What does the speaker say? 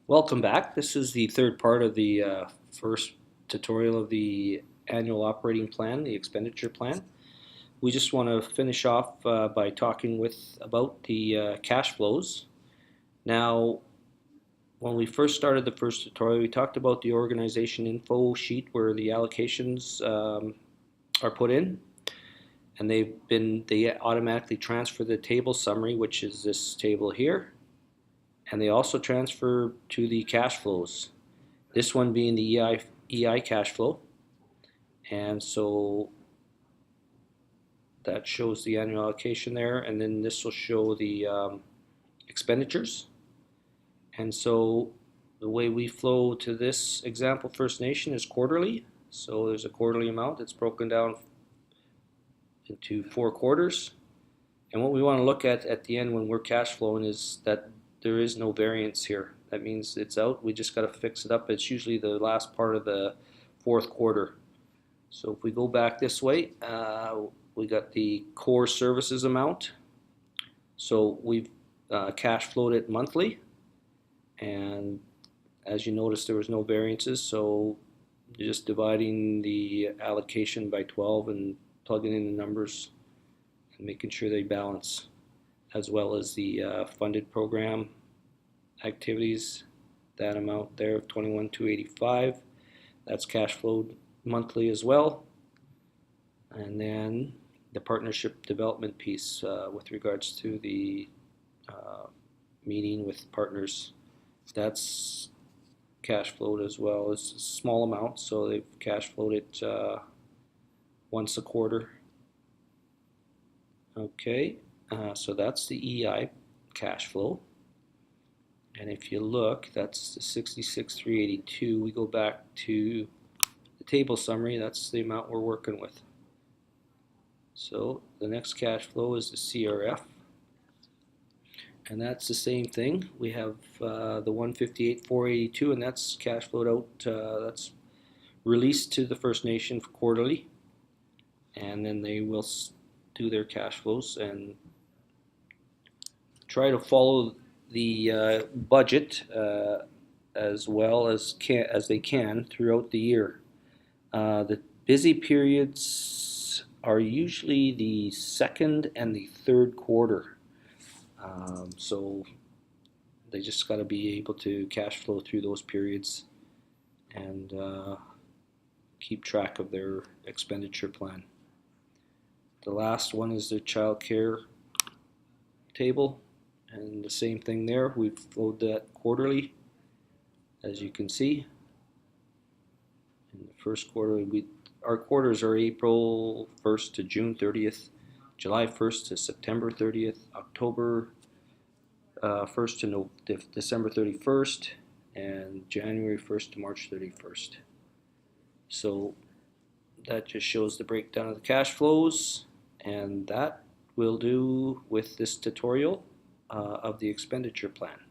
Welcome back. This is the third part of the first tutorial of the annual operating plan, the expenditure plan. We just want to finish off by talking about the cash flows. Now, when we first started the first tutorial, we talked about the organization info sheet where the allocations are put in, and they automatically transfer the table summary, which is this table here, and they also transfer to the cash flows. This one being the EI cash flow. And so that shows the annual allocation there. And then this will show the expenditures. And so the way we flow to this example First Nation is quarterly. So there's a quarterly amount that's broken down into 4 quarters. And what we want to look at the end when we're cash flowing is that there is no variance here. That means it's out. We just got to fix it up. It's usually the last part of the 4th quarter. So if we go back this way, we got the core services amount. So we've cash flowed it monthly. And as you notice, there was no variances. So just dividing the allocation by 12 and plugging in the numbers and making sure they balance, as well as the funded program activities, that amount there of 21,285. That's cash flowed monthly as well. And then the partnership development piece with regards to the meeting with partners, that's cash flowed as well. It's a small amount, so they've cash flowed it once a quarter. Okay, so that's the EI cash flow. And if you look, that's the 66,382. We go back to the table summary, that's the amount we're working with. So the next cash flow is the CRF. And that's the same thing. We have the 158,482, and that's cash flowed out. That's released to the First Nation quarterly. And then they will do their cash flows and try to follow the budget as well as they can throughout the year. The busy periods are usually the 2nd and the 3rd quarter. So they just got to be able to cash flow through those periods and keep track of their expenditure plan. The last one is the child care table, and the same thing there. We've flowed that quarterly, as you can see. In the first quarter, our quarters are April 1st to June 30th, July 1st to September 30th, October 1st to December 31st, and January 1st to March 31st. So that just shows the breakdown of the cash flows, and that will do with this tutorial of the expenditure plan.